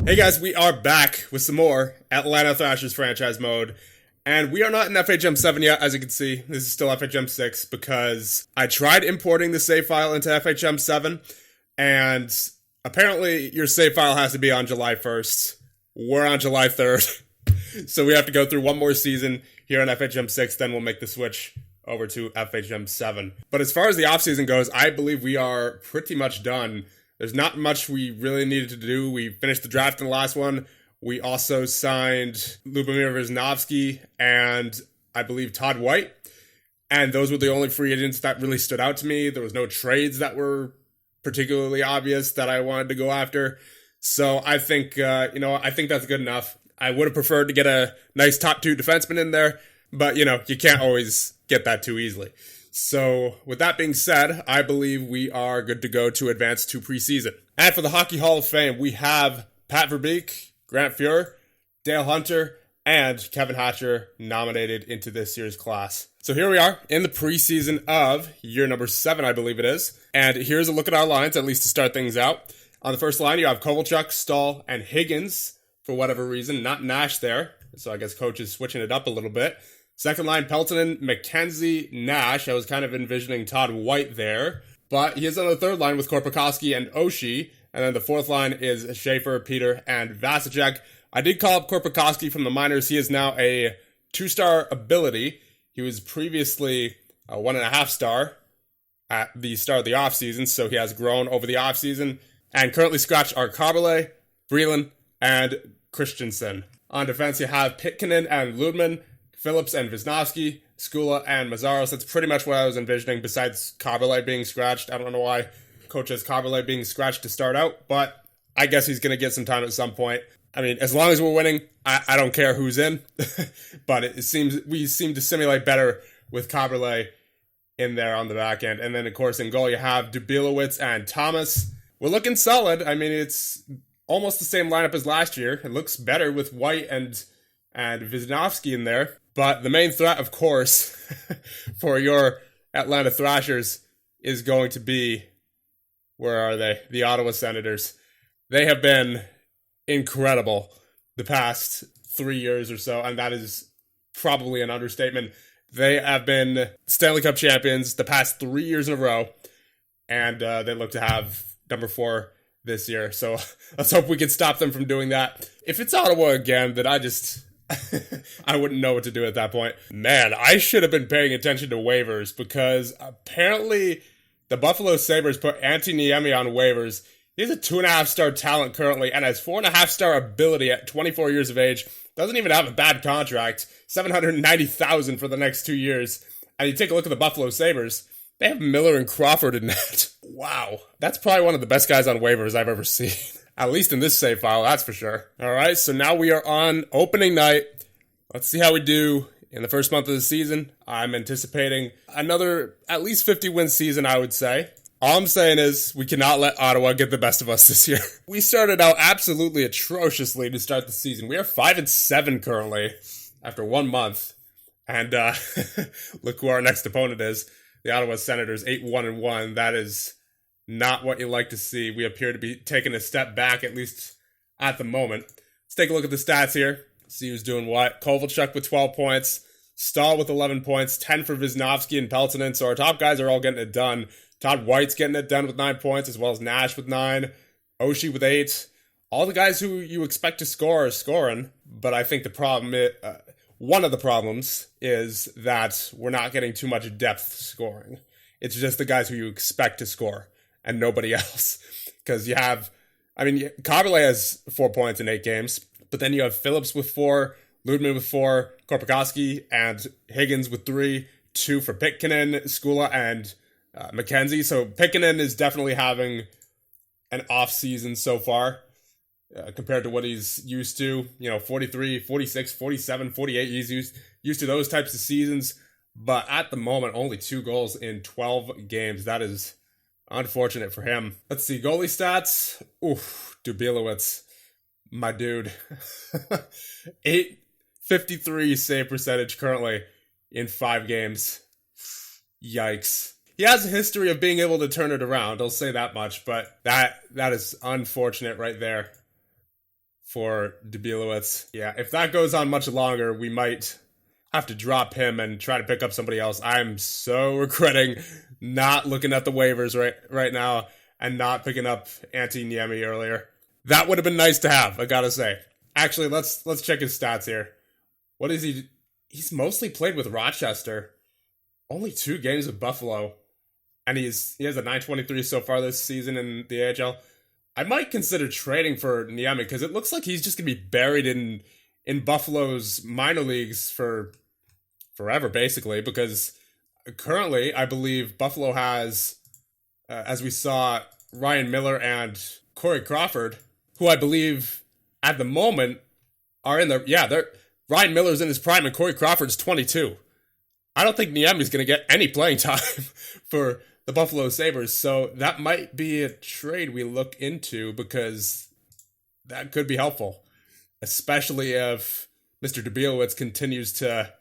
Hey guys, we are back with some more Atlanta Thrashers franchise mode. And we are not in FHM 7 yet, as you can see. This is still FHM 6 because I tried importing the save file into FHM 7. And apparently your save file has to be on July 1st. We're on July 3rd. So we have to go through one more season here on FHM 6. Then we'll make the switch over to FHM 7. But as far as the offseason goes, I believe we are pretty much done. There's not much we really needed to do. We finished the draft in the last one. We also signed Lubomir Wisnowski and I believe Todd White. And those were the only free agents that really stood out to me. There was no trades that were particularly obvious that I wanted to go after. So I think, I think that's good enough. I would have preferred to get a nice top two defenseman in there. But, you can't always get that too easily. So, with that being said, I believe we are good to go to advance to preseason. And for the Hockey Hall of Fame, we have Pat Verbeek, Grant Fuhr, Dale Hunter, and Kevin Hatcher nominated into this year's class. So here we are in the preseason of year number 7, I believe it is. And here's a look at our lines, at least to start things out. On the first line, you have Kovalchuk, Stahl, and Higgins, for whatever reason, not Nash there. So I guess coach is switching it up a little bit. Second line, Peltonen, McKenzie, Nash. I was kind of envisioning Todd White there. But he is on the third line with Korpikoski and Oshie. And then the fourth line is Schaefer, Peter, and Vasicek. I did call up Korpikoski from the minors. He is now a 2-star ability. He was previously a 1.5 star at the start of the offseason. So he has grown over the offseason. And currently scratched are Carbolet, Breland, and Christensen. On defense, you have Pitkinen and Ludman, Phillips and Wisnowski, Skula and Mazzaros. That's pretty much what I was envisioning besides Carbolet being scratched. I don't know why coach has Carbolet being scratched to start out, but I guess he's going to get some time at some point. I mean, as long as we're winning, I don't care who's in. But we seem to simulate better with Carbolet in there on the back end. And then, of course, in goal, you have Dubilowitz and Thomas. We're looking solid. I mean, it's almost the same lineup as last year. It looks better with White and Wisnowski in there. But the main threat, of course, for your Atlanta Thrashers is going to be, where are they? The Ottawa Senators. They have been incredible the past 3 years or so, and that is probably an understatement. They have been Stanley Cup champions the past 3 years in a row, and they look to have number 4 this year. So let's hope we can stop them from doing that. If it's Ottawa again, then I wouldn't know what to do at that point. Man, I should have been paying attention to waivers because apparently the Buffalo Sabres put Antti Niemi on waivers. He's a 2.5-star talent currently and has 4.5-star ability at 24 years of age. Doesn't even have a bad contract. $790,000 for the next 2 years. And you take a look at the Buffalo Sabres. They have Miller and Crawford in that. Wow. That's probably one of the best guys on waivers I've ever seen. At least in this save file, that's for sure. All right, so now we are on opening night. Let's see how we do in the first month of the season. I'm anticipating another at least 50-win season, I would say. All I'm saying is we cannot let Ottawa get the best of us this year. We started out absolutely atrociously to start the season. We are 5-7 currently after 1 month. And look who our next opponent is. The Ottawa Senators, 8-1-1. That is not what you like to see. We appear to be taking a step back, at least at the moment. Let's take a look at the stats here. See who's doing what. Kovalchuk with 12 points. Stahl with 11 points. 10 for Wisnowski and Peltonen. So our top guys are all getting it done. Todd White's getting it done with 9 points, as well as Nash with 9. Oshie with 8. All the guys who you expect to score are scoring. But I think the problem is, one of the problems is that we're not getting too much depth scoring. It's just the guys who you expect to score and nobody else. Because you have, Carbolet has 4 points in 8 games, but then you have Phillips with 4, Ludman with 4, Korpikoski and Higgins with 3, 2 for Pitkinen, Skula, and McKenzie. So Pitkinen is definitely having an off season so far compared to what he's used to. 43, 46, 47, 48. He's used to those types of seasons. But at the moment, only 2 goals in 12 games. That is unfortunate for him. Let's see, goalie stats. Oof, Dubilowitz, my dude. 853 save percentage currently in 5 games. Yikes. He has a history of being able to turn it around, I'll say that much, but that is unfortunate right there for Dubielewicz. Yeah, if that goes on much longer, we might have to drop him and try to pick up somebody else. I'm so regretting not looking at the waivers right now and not picking up Antti Niemi earlier. That would have been nice to have, I gotta say. Actually, let's check his stats here. What is he? He's mostly played with Rochester. Only 2 games with Buffalo. And he has a 923 so far this season in the AHL. I might consider trading for Niemi because it looks like he's just going to be buried in Buffalo's minor leagues for forever, basically, because currently I believe Buffalo has, as we saw, Ryan Miller and Corey Crawford, who I believe at the moment are in Ryan Miller's in his prime and Corey Crawford's 22. I don't think Niemi's going to get any playing time for the Buffalo Sabres, so that might be a trade we look into because that could be helpful, especially if Mr. Dubielewicz continues to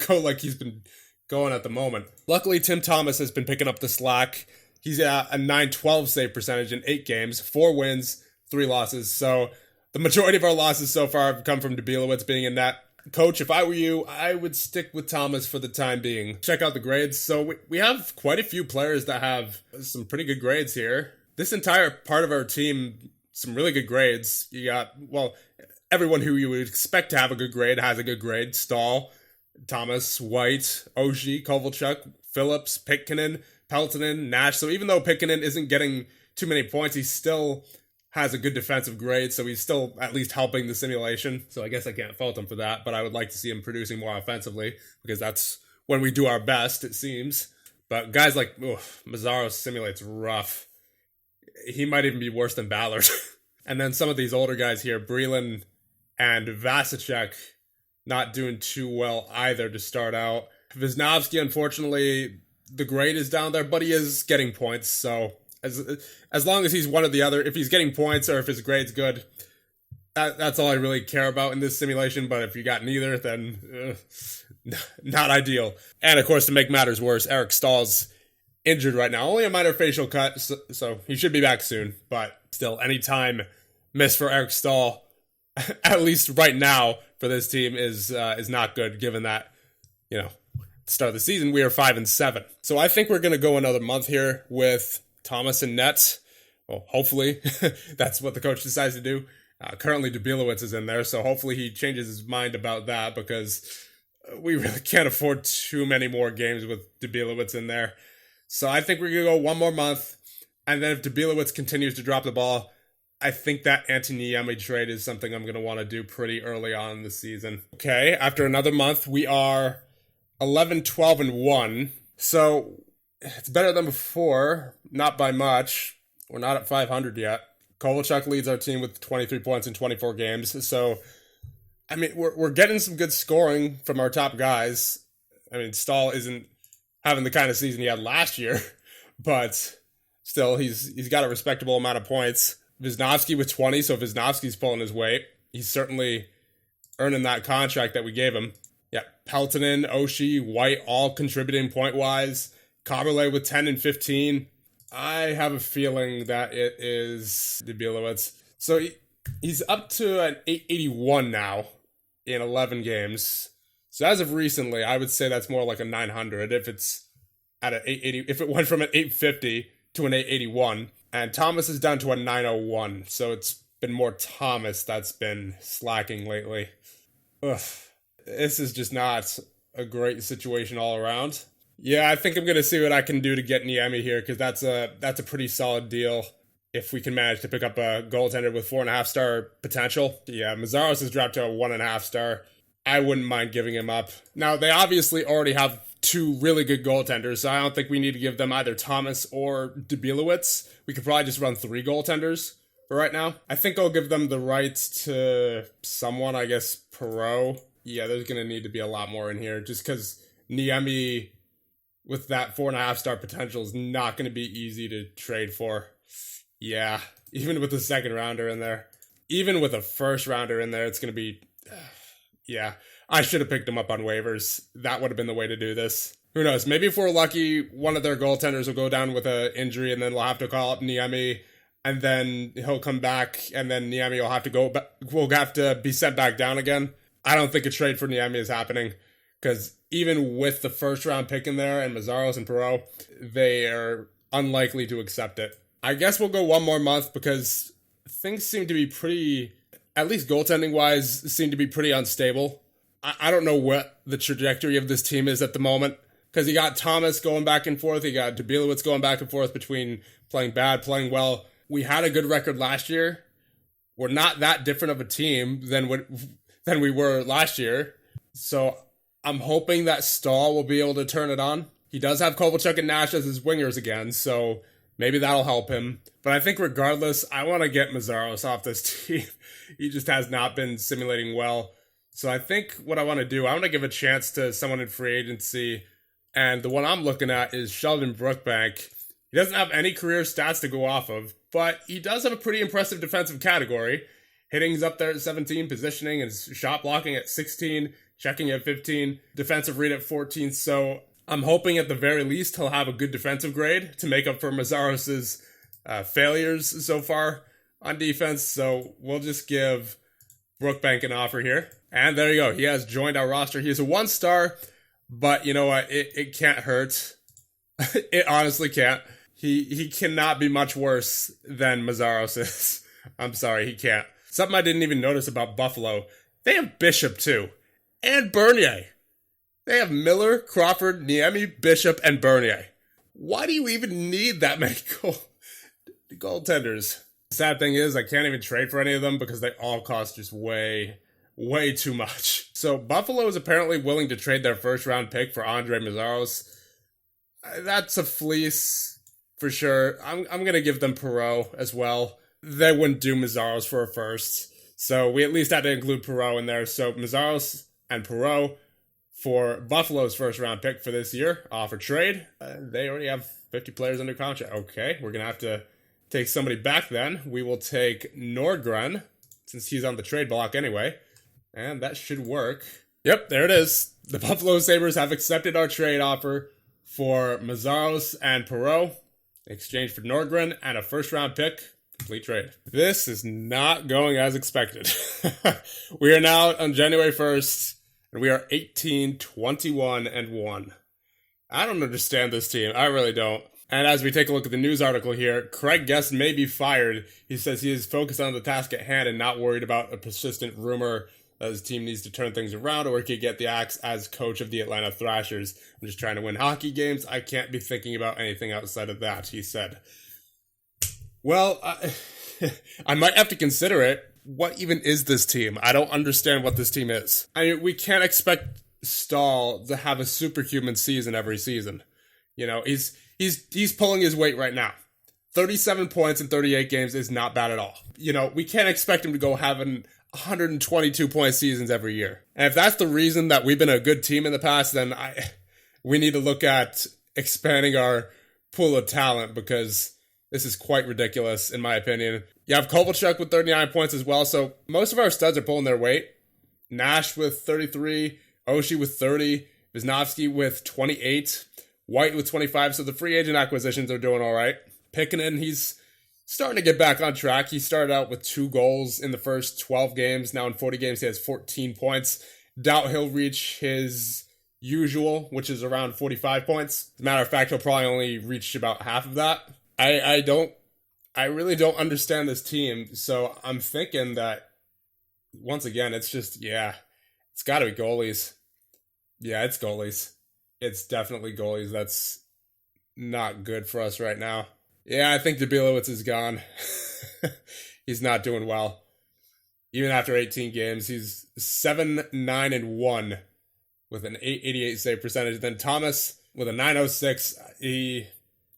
go like he's been going at the moment. Luckily, Tim Thomas has been picking up the slack. He's at a .912 save percentage in 8 games, 4 wins, 3 losses, so the majority of our losses so far have come from Dubielewicz being in net. Coach, if I were you, I would stick with Thomas for the time being. Check out the grades. So we have quite a few players that have some pretty good grades here. This entire part of our team, some really good grades. You got, everyone who you would expect to have a good grade has a good grade. Stahl, Thomas, White, Oshie, Kovalchuk, Phillips, Pitkinen, Peltonen, Nash. So even though Pitkinen isn't getting too many points, he still has a good defensive grade, so he's still at least helping the simulation. So I guess I can't fault him for that, but I would like to see him producing more offensively, because that's when we do our best, it seems. But guys like Mazzaro simulates rough. He might even be worse than Ballard. And then some of these older guys here, Breland and Vasicek, not doing too well either to start out. Wisnowski, unfortunately, the grade is down there, but he is getting points, so as long as he's one or the other, if he's getting points or if his grade's good, that's all I really care about in this simulation. But if you got neither, then not ideal. And of course, to make matters worse, Eric Stahl's injured right now. Only a minor facial cut, so he should be back soon. But still, any time missed for Eric Stahl, at least right now for this team, is not good. Given that, start of the season we are 5-7. So I think we're going to go another month here with Thomas and net. Well, hopefully that's what the coach decides to do. Currently Dubielewicz is in there, so hopefully he changes his mind about that, because we really can't afford too many more games with Dubielewicz in there. So I think we're going to go one more month, and then if Dubielewicz continues to drop the ball, I think that Antti Niemi trade is something I'm going to want to do pretty early on in the season. Okay, after another month, we are 11-12-1. So it's better than before, not by much. We're not at 500 yet. Kovalchuk leads our team with 23 points in 24 games. So, I mean, we're getting some good scoring from our top guys. I mean, Stahl isn't having the kind of season he had last year, but still, he's got a respectable amount of points. Wisnowski with 20, so if Wisnowski's pulling his weight, he's certainly earning that contract that we gave him. Yeah, Peltonen, Oshie, White, all contributing point-wise. Kaberle with 10 and 15. I have a feeling that it is Dubielewicz. So he's up to an 881 now in 11 games. So as of recently, I would say that's more like a 900 if it's at an 880. If it went from an 850 to an 881. And Thomas is down to a 901. So it's been more Thomas that's been slacking lately. Ugh. This is just not a great situation all around. Yeah, I think I'm going to see what I can do to get Niemi here, because that's a pretty solid deal if we can manage to pick up a goaltender with 4.5-star potential. Yeah, Mazzaros has dropped to a 1.5-star. I wouldn't mind giving him up. Now, they obviously already have 2 really good goaltenders, so I don't think we need to give them either Thomas or Dubielewicz. We could probably just run 3 goaltenders for right now. I think I'll give them the rights to someone, I guess, Perot. Yeah, there's going to need to be a lot more in here, just because Niemi with that 4.5-star potential is not going to be easy to trade for. Yeah, even with the second rounder in there. Even with a first rounder in there, it's going to be... yeah, I should have picked him up on waivers. That would have been the way to do this. Who knows? Maybe if we're lucky, one of their goaltenders will go down with an injury and then we'll have to call up Niemi. and then he'll come back, and then Niemi will have to be sent back down again. I don't think a trade for Niemi is happening, because even with the first round pick in there and Mazzaros and Perreault, they are unlikely to accept it. I guess we'll go one more month because things seem to be pretty, at least goaltending wise, seem to be pretty unstable. I don't know what the trajectory of this team is at the moment, because you got Thomas going back and forth, you got Dubilowitz going back and forth between playing bad, playing well. We had a good record last year. We're not that different of a team than we were last year. So I'm hoping that Stahl will be able to turn it on. He does have Kovalchuk and Nash as his wingers again, so maybe that'll help him. But I think regardless, I want to get Mazzaros off this team. He just has not been simulating well. So I think what I want to do, I want to give a chance to someone in free agency. And the one I'm looking at is Sheldon Brookbank. He doesn't have any career stats to go off of, but he does have a pretty impressive defensive category. Hitting's up there at 17, positioning and shot blocking at 16, checking at 15, defensive read at 14. So I'm hoping at the very least he'll have a good defensive grade to make up for Mazzaros' failures so far on defense. So we'll just give Brookbank an offer here. And there you go. He has joined our roster. He is a 1-star, but you know what? It can't hurt. It honestly can't. He cannot be much worse than Mazzaros is. I'm sorry, he can't. Something I didn't even notice about Buffalo, they have Bishop too. And Bernier. They have Miller, Crawford, Niemi, Bishop, and Bernier. Why do you even need that many goaltenders? The sad thing is I can't even trade for any of them because they all cost just way too much. So Buffalo is apparently willing to trade their first round pick for Andre Mazzaros. That's a fleece for sure. I'm going to give them Perreault as well. They wouldn't do Mazzaros for a first. So we at least had to include Perreault in there. So Mazzaros and Perreault for Buffalo's first round pick for this year. Offer trade. They already have 50 players under contract. Okay, we're going to have to take somebody back then. We will take Nordgren, since he's on the trade block anyway. And that should work. Yep, there it is. The Buffalo Sabres have accepted our trade offer for Mazzaros and Perreault in exchange for Nordgren and a first-round pick. Complete trade. This is not going as expected. We are now on January 1st, and we are 18-21-1. I don't understand this team. I really don't. And as we take a look at the news article here, Craig Guest may be fired. He says he is focused on the task at hand and not worried about a persistent rumor that his team needs to turn things around or he could get the axe as coach of the Atlanta Thrashers. I'm just trying to win hockey games. I can't be thinking about anything outside of that, he said. Well, I might have to consider it. What even is this team? I don't understand what this team is. I mean, we can't expect Stahl to have a superhuman season every season. You know, he's pulling his weight right now. 37 points in 38 games is not bad at all. You know, we can't expect him to go having 122-point seasons every year. And if that's the reason that we've been a good team in the past, then we need to look at expanding our pool of talent, because this is quite ridiculous, in my opinion. You have Kovalchuk with 39 points as well, so most of our studs are pulling their weight. Nash with 33, Oshie with 30, Wisnowski with 28, White with 25, so the free agent acquisitions are doing all right. Pickenen, he's starting to get back on track. He started out with 2 goals in the first 12 games. Now in 40 games, he has 14 points. Doubt he'll reach his usual, which is around 45 points. As a matter of fact, he'll probably only reach about half of that. I really don't understand this team, so I'm thinking that, once again, it's just, it's got to be goalies. Yeah, it's goalies. It's definitely goalies. That's not good for us right now. Yeah, I think Dubilowitz is gone. He's not doing well. Even after 18 games, he's 7-9-1 with an 888 save percentage. Then Thomas with a 906. He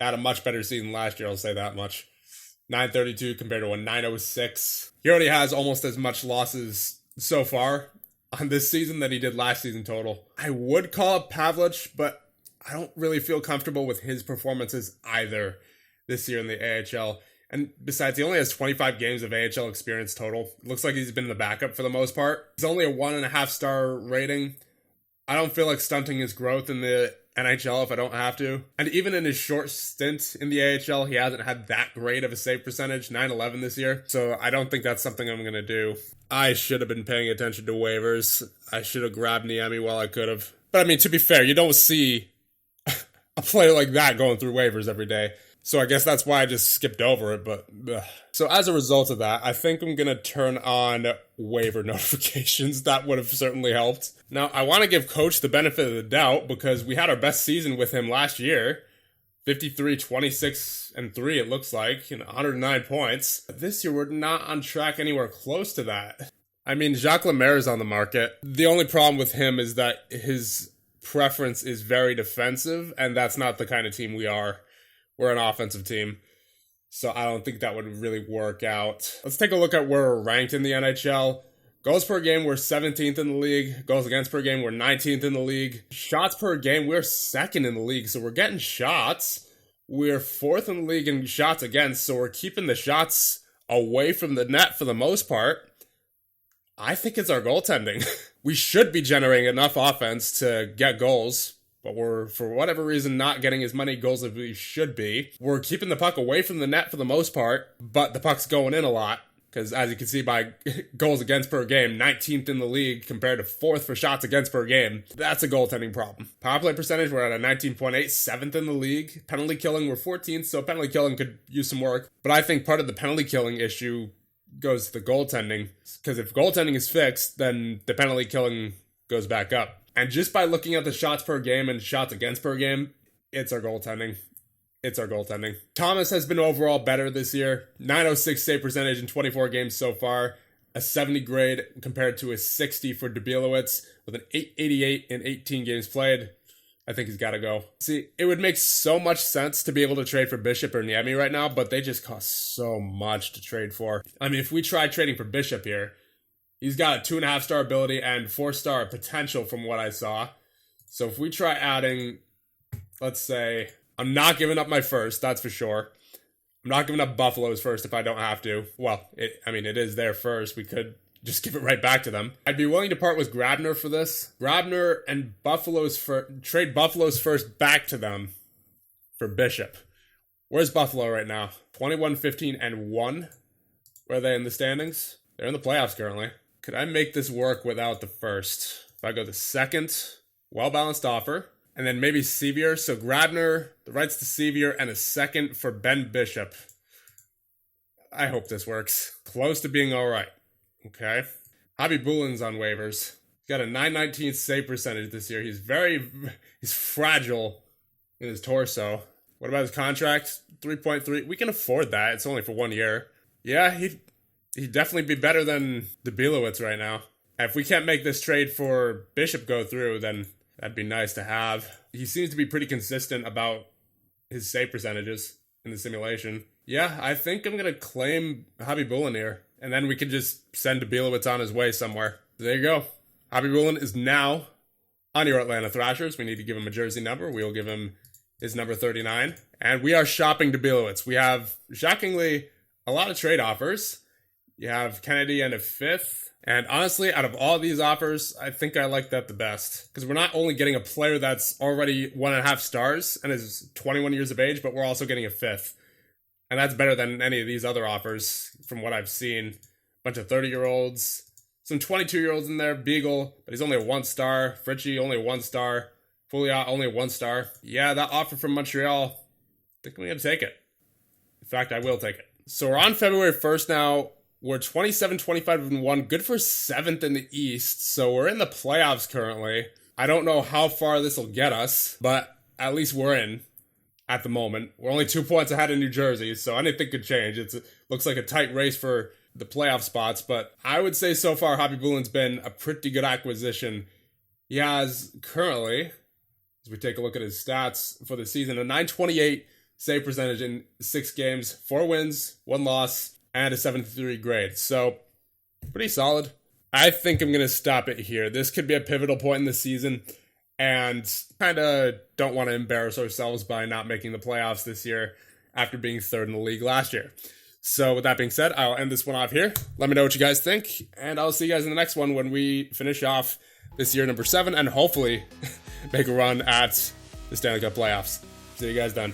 had a much better season last year, I'll say that much. 932 compared to a 906. He already has almost as much losses so far on this season than he did last season total. I would call up Pavlich, but I don't really feel comfortable with his performances either this year in the AHL. And besides, he only has 25 games of AHL experience total. It looks like he's been the backup for the most part. He's only a 1.5-star rating. I don't feel like stunting his growth in the NHL if I don't have to. And even in his short stint in the AHL, he hasn't had that great of a save percentage, 911 this year. So I don't think that's something I'm going to do. I should have been paying attention to waivers. I should have grabbed Niemi while I could have. But I mean, to be fair, you don't see a player like that going through waivers every day. So I guess that's why I just skipped over it, but ugh. So as a result of that, I think I'm going to turn on waiver notifications. That would have certainly helped. Now, I want to give Coach the benefit of the doubt because we had our best season with him last year. 53, 26, and 3, it looks like, 109 points. This year, we're not on track anywhere close to that. I mean, Jacques Lemaire is on the market. The only problem with him is that his preference is very defensive, and that's not the kind of team we are. We're an offensive team, so I don't think that would really work out. Let's take a look at where we're ranked in the NHL. Goals per game, we're 17th in the league. Goals against per game, we're 19th in the league. Shots per game, we're 2nd in the league, so we're getting shots. We're 4th in the league in shots against, so we're keeping the shots away from the net for the most part. I think it's our goaltending. We should be generating enough offense to get goals, but we're, for whatever reason, not getting as many goals as we should be. We're keeping the puck away from the net for the most part, but the puck's going in a lot. Because as you can see by goals against per game, 19th in the league compared to 4th for shots against per game. That's a goaltending problem. Power play percentage, we're at a 19.8, 7th in the league. Penalty killing, we're 14th, so penalty killing could use some work. But I think part of the penalty killing issue goes to the goaltending. Because if goaltending is fixed, then the penalty killing goes back up. And just by looking at the shots per game and shots against per game, it's our goaltending. It's our goaltending. Thomas has been overall better this year. 906 save percentage in 24 games so far. A 70 grade compared to a 60 for Dubielewicz with an 888 in 18 games played. I think he's got to go. See, it would make so much sense to be able to trade for Bishop or Niemi right now, but they just cost so much to trade for. I mean, if we try trading for Bishop here, he's got a 2.5-star ability and 4-star potential from what I saw. So if we try adding, let's say, I'm not giving up my first, that's for sure. I'm not giving up Buffalo's first if I don't have to. Well, it is their first. We could just give it right back to them. I'd be willing to part with Grabner for this. Grabner and trade Buffalo's first back to them for Bishop. Where's Buffalo right now? 21, 15, and 1. Where are they in the standings? They're in the playoffs currently. Could I make this work without the first? If I go the second, well-balanced offer, and then maybe Sevier. So Grabner, the rights to Sevier, and a second for Ben Bishop. I hope this works. Close to being all right. Okay. Hobby Boulin's on waivers. He's got a 919 save percentage this year. He's fragile in his torso. What about his contract? 3.3. We can afford that. It's only for 1 year. Yeah, he'd definitely be better than Dubielewicz right now. If we can't make this trade for Bishop go through, then that'd be nice to have. He seems to be pretty consistent about his save percentages in the simulation. Yeah, I think I'm going to claim Hobby Boulin here. And then we can just send Dubielewicz on his way somewhere. There you go. Hobby Boulin is now on your Atlanta Thrashers. We need to give him a jersey number. We'll give him his number 39. And we are shopping Dubielewicz. We have, shockingly, a lot of trade offers. You have Kennedy and a 5th. And honestly, out of all these offers, I think I like that the best. Because we're not only getting a player that's already 1.5 stars and is 21 years of age, but we're also getting a 5th. And that's better than any of these other offers from what I've seen. A bunch of 30-year-olds, some 22-year-olds in there. Beagle, but he's only a 1-star. Fritchie, only a 1-star. Fouliat, only a 1-star. Yeah, that offer from Montreal, I think I'm going to take it. In fact, I will take it. So we're on February 1st now. We're 27, 25, and 1. Good for 7th in the East. So we're in the playoffs currently. I don't know how far this will get us, but at least we're in at the moment. We're only 2 points ahead of New Jersey, so anything could change. It looks like a tight race for the playoff spots, but I would say so far Hobby Boulin's been a pretty good acquisition. He has currently, as we take a look at his stats for the season, a 928 save percentage in 6 games, 4 wins, 1 loss, and a 73 grade. So, pretty solid. I think I'm going to stop it here. This could be a pivotal point in the season, and kind of don't want to embarrass ourselves by not making the playoffs this year after being 3rd in the league last year. So, with that being said, I'll end this one off here. Let me know what you guys think, and I'll see you guys in the next one when we finish off this year number 7, and hopefully make a run at the Stanley Cup playoffs. See you guys then.